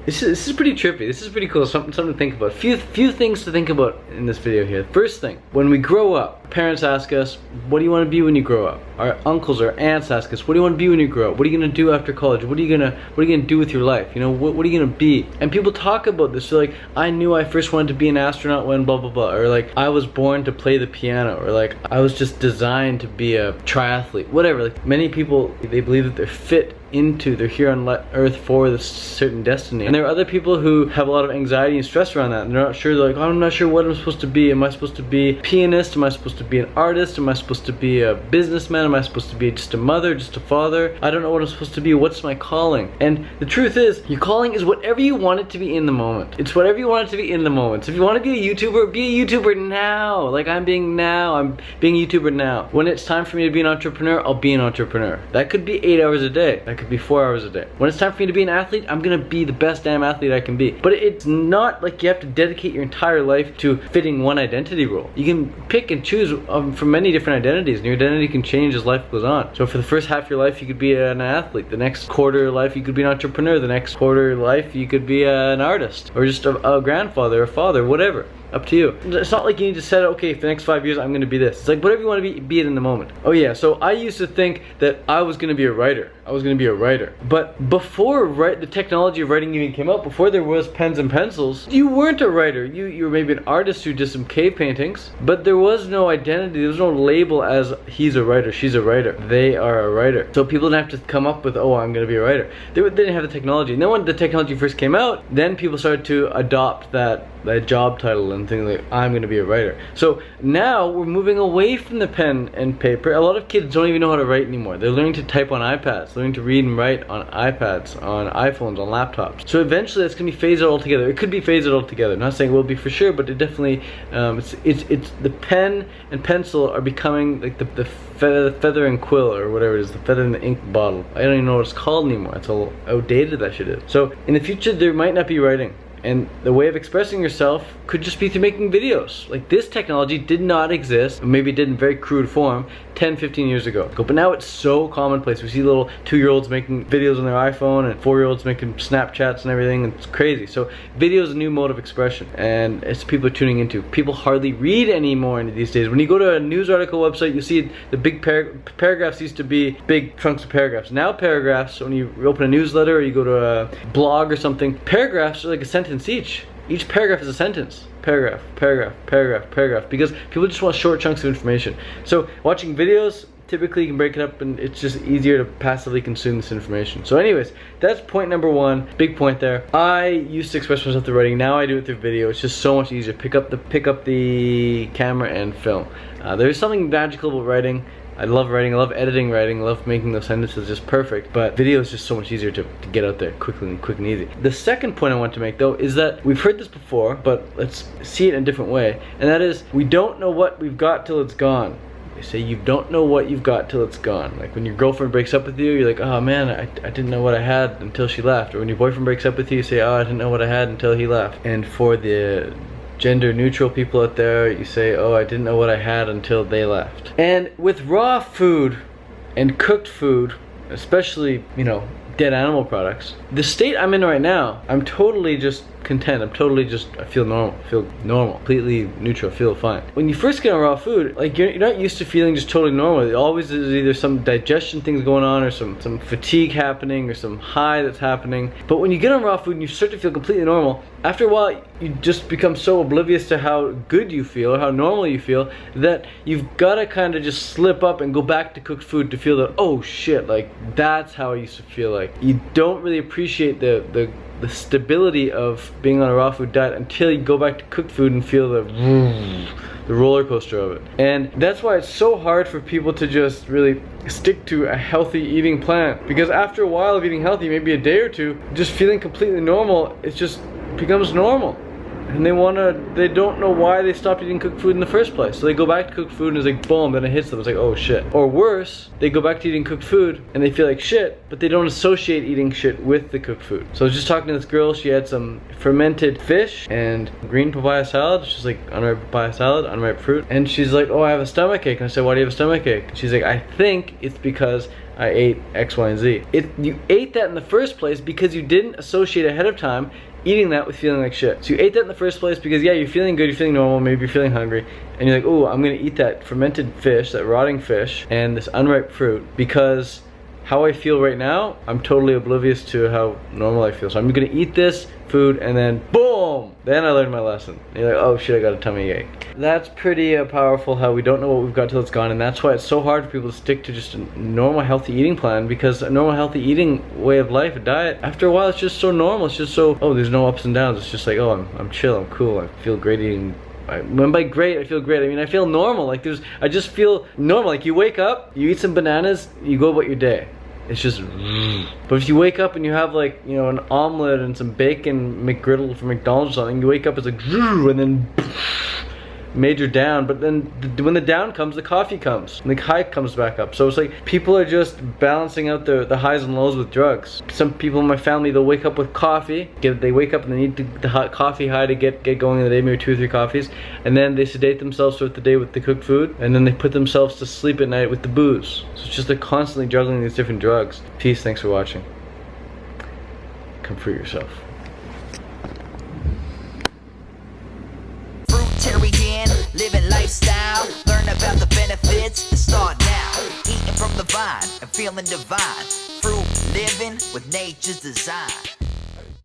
This is pretty trippy. This is pretty cool. Something to think about. Few things to think about in this video here. First thing, when we grow up, parents ask us, what do you want to be when you grow up? Our uncles or aunts ask us, what do you want to be when you grow up? What are you gonna do after college? What are you gonna do with your life? You know, what are you gonna be? And people talk about this. They're like, I knew I first wanted to be an astronaut when blah blah blah, or like I was born to play the piano, or like I was just designed to be a triathlete. Whatever. Like many people, they believe that they're here on earth for this certain destiny. And there are other people who have a lot of anxiety and stress around that, and they're not sure. They're like, oh, I'm not sure what I'm supposed to be. Am I supposed to be a pianist? Am I supposed to be an artist? Am I supposed to be a businessman? Am I supposed to be just a mother, just a father? I don't know what I'm supposed to be. What's my calling? And the truth is, your calling is whatever you want it to be in the moment. It's whatever you want it to be in the moment. So if you want to be a YouTuber now. Like I'm being now. I'm being a YouTuber now. When it's time for me to be an entrepreneur, I'll be an entrepreneur. That could be 8 hours a day. That could be 4 hours a day. When it's time for me to be an athlete, I'm gonna be the best damn athlete I can be. But it's not like you have to dedicate your entire life to fitting one identity role. You can pick and choose from many different identities, and your identity can change as life goes on. So for the first half of your life, you could be an athlete. The next quarter of your life, you could be an entrepreneur. The next quarter of your life, you could be an artist, or just a grandfather, a father, whatever. Up to you. It's not like you need to set, okay, for the next 5 years I'm gonna be this. It's like whatever you want to be it in the moment. Oh yeah, so I used to think that I was gonna be a writer. But before the technology of writing even came out, before there was pens and pencils, you weren't a writer. You were maybe an artist who did some cave paintings, but there was no identity, there was no label as he's a writer, she's a writer, they are a writer. So people didn't have to come up with, oh, I'm gonna be a writer. They didn't have the technology. And then when the technology first came out, then people started to adopt that job title and think like, I'm gonna be a writer. So now we're moving away from the pen and paper. A lot of kids don't even know how to write anymore. They're learning to type on iPads, learning to read and write on iPads, on iPhones, on laptops. So eventually that's gonna be phased out altogether. It could be phased out altogether. I'm not saying it will be for sure, but it definitely, it's the pen and pencil are becoming like the feather and quill, or whatever it is, the feather and the ink bottle. I don't even know what it's called anymore. It's all outdated, that shit is. So in the future there might not be writing. And the way of expressing yourself could just be through making videos. Like this technology did not exist, or maybe it did in very crude form, 10, 15 years ago. But now it's so commonplace. We see little 2-year-olds making videos on their iPhone and 4-year-olds making Snapchats and everything. It's crazy. So video is a new mode of expression, and it's people are tuning into. People hardly read anymore these days. When you go to a news article website, you see the big paragraphs used to be big chunks of paragraphs. Now paragraphs, when you open a newsletter or you go to a blog or something, paragraphs are like a sentence each. Each paragraph is a sentence. Paragraph, paragraph, paragraph, paragraph. Because people just want short chunks of information. So watching videos, typically you can break it up and it's just easier to passively consume this information. So anyways, that's point number one. Big point there. I used to express myself through writing. Now I do it through video. It's just so much easier. Pick up the camera and film. There's something magical about writing. I love writing, I love editing writing, I love making those sentences just perfect, but video is just so much easier to get out there quick and easy. The second point I want to make though is that we've heard this before, but let's see it in a different way, and that is, we don't know what we've got till it's gone. They say you don't know what you've got till it's gone. Like when your girlfriend breaks up with you, you're like, oh man, I didn't know what I had until she left. Or when your boyfriend breaks up with you, you say, oh, I didn't know what I had until he left. And for the gender neutral people out there, you say, oh, I didn't know what I had until they left. And with raw food and cooked food, especially, you know, dead animal products, the state I'm in right now, I'm totally just content. I'm totally just, I feel normal, completely neutral, feel fine. When you first get on raw food, like you're not used to feeling just totally normal. It always is either some digestion things going on, or some fatigue happening, or some high that's happening. But when you get on raw food and you start to feel completely normal, after a while you just become so oblivious to how good you feel, or how normal you feel, that you've got to kind of just slip up and go back to cooked food to feel that, oh shit, like that's how I used to feel like. You don't really appreciate the stability of being on a raw food diet until you go back to cooked food and feel the roller coaster of it. And that's why it's so hard for people to just really stick to a healthy eating plan, because after a while of eating healthy, maybe a day or two, just feeling completely normal, it just becomes normal. And they don't know why they stopped eating cooked food in the first place. So they go back to cooked food and it's like boom, then it hits them. It's like, oh shit. Or worse, they go back to eating cooked food and they feel like shit, but they don't associate eating shit with the cooked food. So I was just talking to this girl, she had some fermented fish and green papaya salad. She's like, unripe papaya salad, unripe fruit. And she's like, oh, I have a stomachache. And I said, why do you have a stomachache? And she's like, I think it's because I ate X, Y, and Z. You ate that in the first place because you didn't associate ahead of time eating that with feeling like shit. So you ate that in the first place because, yeah, you're feeling good, you're feeling normal, maybe you're feeling hungry, and you're like, oh, I'm gonna eat that fermented fish, that rotting fish, and this unripe fruit, because how I feel right now, I'm totally oblivious to how normal I feel. So I'm gonna eat this food, and then boom! Then I learned my lesson. And you're like, oh shit, I got a tummy ache. That's pretty powerful, how we don't know what we've got till it's gone, and that's why it's so hard for people to stick to just a normal healthy eating plan, because a normal healthy eating way of life, a diet, after a while it's just so normal, it's just so, oh, there's no ups and downs, it's just like, oh, I'm chill, I'm cool, I feel great eating. When by great, I feel great. I mean, I feel normal. Like I just feel normal. Like you wake up, you eat some bananas, you go about your day. It's just. But if you wake up and you have like, you know, an omelet and some bacon McGriddle from McDonald's or something, you wake up, it's like, and then major down. But then when the down comes, the coffee comes, and the high comes back up. So it's like people are just balancing out the highs and lows with drugs. Some people in my family, they'll wake up with coffee. They wake up and they need the hot coffee high to get going in the day, maybe 2 or 3 coffees, and then they sedate themselves throughout the day with the cooked food, and then they put themselves to sleep at night with the booze. So it's just they're constantly juggling these different drugs. Peace. Thanks for watching. Come free yourself. Living lifestyle, learn about the benefits and start now. Eating from the vine and feeling divine. Fruit living with nature's design.